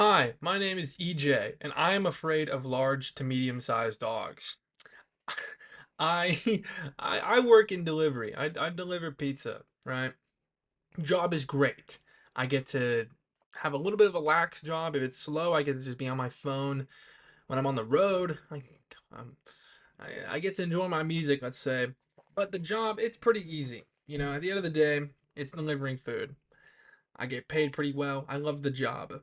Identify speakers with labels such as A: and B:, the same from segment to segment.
A: Hi, my name is EJ, and I am afraid of large to medium-sized dogs. I I work in delivery. I deliver pizza, right? Job is great. I get to have a little bit of a lax job. If it's slow, I get to just be on my phone. When I'm on the road, um, I get to enjoy my music, let's say. But the job, it's pretty easy. At the end of the day, it's delivering food. I get paid pretty well. I love the job.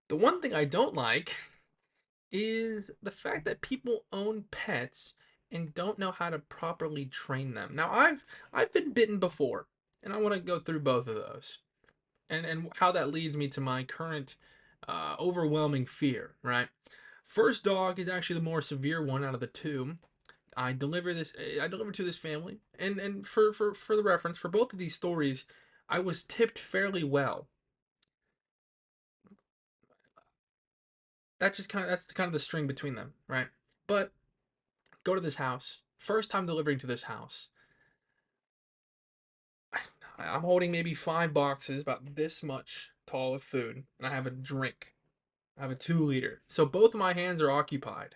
A: The one thing I don't like is the fact that people own pets and don't know how to properly train them. Now, I've been bitten before, and I want to go through both of those and how that leads me to my current overwhelming fear. Right, first dog is actually the more severe one out of the two. I delivered to this family, and for the reference for both of these stories, I was tipped fairly well. That's kind of the string between them, right? But go to this house. First time delivering to this house. I'm holding maybe 5 boxes, about this much tall of food, and I have a drink. I have a 2 liter. So both of my hands are occupied.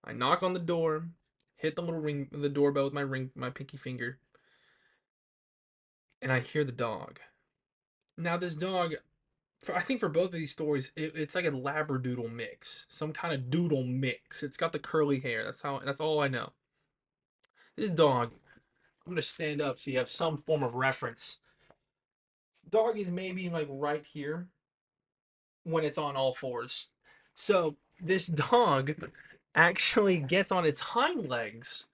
A: I knock on the door, hit the little ring, the doorbell with my pinky finger, and I hear the dog. Now this dog, I think for both of these stories, it's like a labradoodle mix, some kind of doodle mix. It's got the curly hair. That's all I know. This dog, I'm gonna stand up so you have some form of reference. Dog is maybe like right here when it's on all fours. So this dog actually gets on its hind legs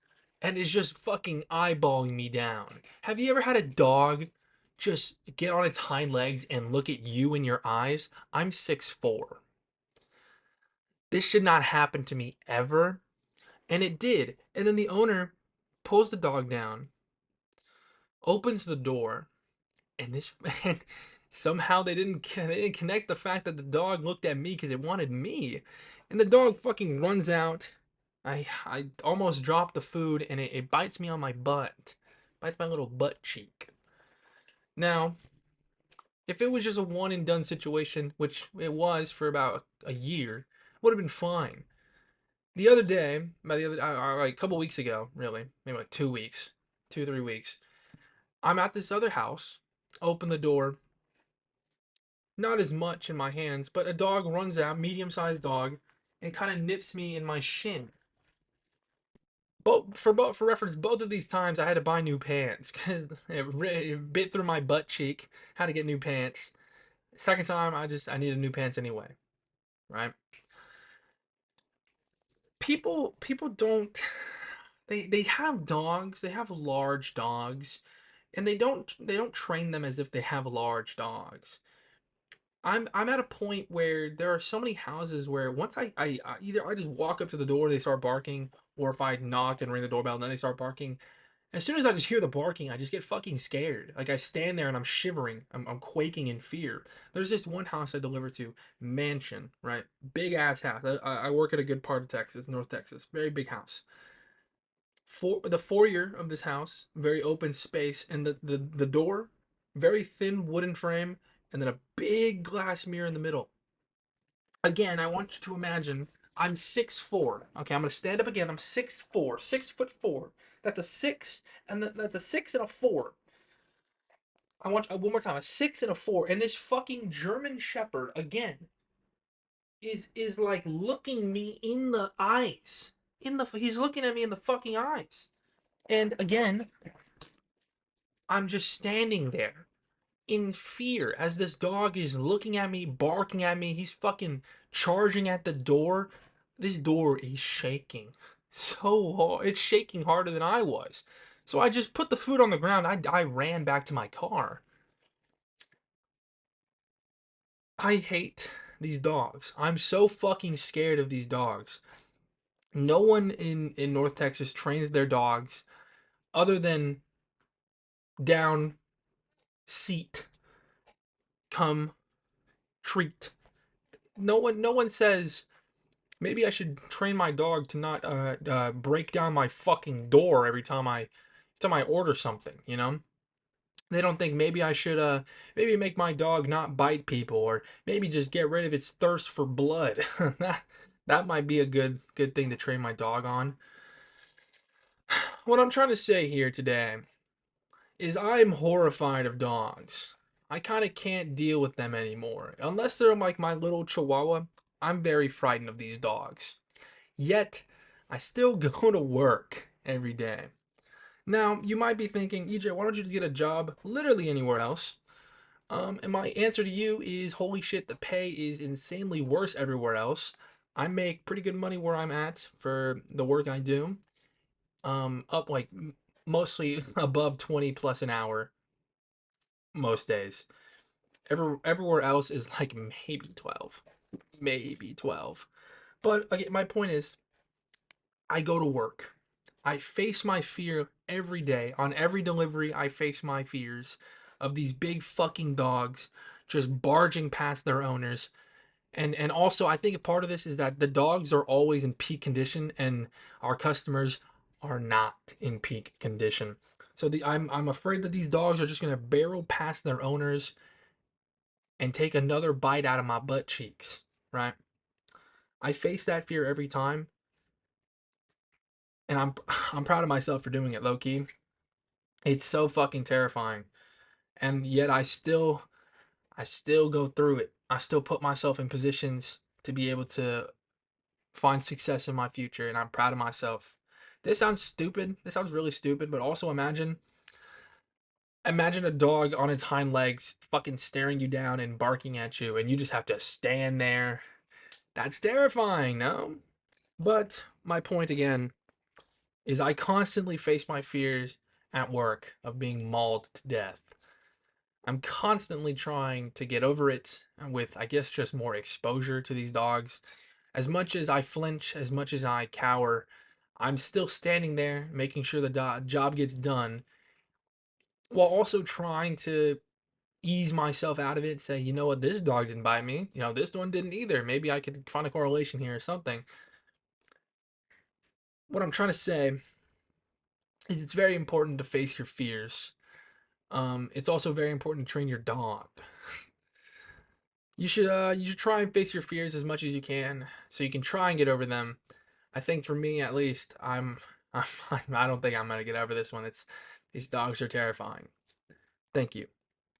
A: and is just fucking eyeballing me down. Have you ever had a dog just get on its hind legs and look at you in your eyes? I'm 6'4". This should not happen to me ever. And it did. And then the owner pulls the dog down, opens the door, and this man somehow they didn't connect the fact that the dog looked at me because it wanted me, and the dog fucking runs out. I almost dropped the food and it bites me on my butt, bites my little butt cheek. Now, if it was just a one and done situation, which it was for about a year, would have been fine. The other day, by the other like a couple weeks ago, really, maybe like 2 weeks, 2 3 weeks, I'm at this other house, open the door, not as much in my hands, but a dog runs out, medium-sized dog, and kind of nips me in my shin. For reference, both of these times I had to buy new pants because it bit through my butt cheek. Had to get new pants. Second time, I needed new pants anyway. Right? People don't they have dogs. They have large dogs, and they don't train them as if they have large dogs. I'm at a point where there are so many houses where once I either I just walk up to the door, they start barking, or if I knock and ring the doorbell and then they start barking. As soon as I just hear the barking, I just get fucking scared. Like I stand there and I'm shivering. I'm quaking in fear. There's this one house I delivered to, mansion, right? Big ass house. I work at a good part of Texas, North Texas. Very big house. For the foyer of this house, very open space, and the door, very thin wooden frame, and then a big glass mirror in the middle. Again, I want you to imagine I'm 6'4". Okay, I'm gonna stand up again. I'm 6'4", 6'4". That's a six, and that's a six and a four. I want one more time, a six and a four, and this fucking German Shepherd again is like looking me in the eyes. He's looking at me in the fucking eyes, and again, I'm just standing there in fear as this dog is looking at me, barking at me. He's fucking charging at the door. This door is shaking so hard. It's shaking harder than I was. So I just put the food on the ground. I ran back to my car. I hate these dogs. I'm so fucking scared of these dogs. No one in North Texas trains their dogs other than down, seat, come, treat. No one says maybe I should train my dog to not break down my fucking door every time I order something, you know? They don't think maybe I should maybe make my dog not bite people, or maybe just get rid of its thirst for blood. that that might be a good thing to train my dog on. What I'm trying to say here today is I'm horrified of dogs. I kind of can't deal with them anymore. Unless they're like my little chihuahua, I'm very frightened of these dogs. Yet, I still go to work every day. Now, you might be thinking, EJ, why don't you just get a job literally anywhere else? And my answer to you is, holy shit, the pay is insanely worse everywhere else. I make pretty good money where I'm at for the work I do. Up like mostly above 20 plus an hour most days. Everywhere else is like maybe 12. Maybe 12. But again, my point is, I go to work. I face my fear every day. On every delivery, I face my fears of these big fucking dogs just barging past their owners. And also, I think a part of this is that the dogs are always in peak condition and our customers are not in peak condition. So I'm afraid that these dogs are just going to barrel past their owners and take another bite out of my butt cheeks, right? I face that fear every time, and I'm proud of myself for doing it, low key. It's so fucking terrifying, and yet I still go through it. I still put myself in positions to be able to find success in my future, and I'm proud of myself. This sounds stupid. This sounds really stupid, but also imagine a dog on its hind legs fucking staring you down and barking at you, and you just have to stand there. That's terrifying, no? But my point again is I constantly face my fears at work of being mauled to death. I'm constantly trying to get over it with, I guess, just more exposure to these dogs. As much as I flinch, as much as I cower, I'm still standing there making sure the job gets done while also trying to ease myself out of it and say, you know what, this dog didn't bite me. You know, this one didn't either. Maybe I could find a correlation here or something. What I'm trying to say is it's very important to face your fears. It's also very important to train your dog. You should try and face your fears as much as you can, so you can try and get over them. I think for me at least, I'm I don't think I'm gonna get over this one. These dogs are terrifying. Thank you.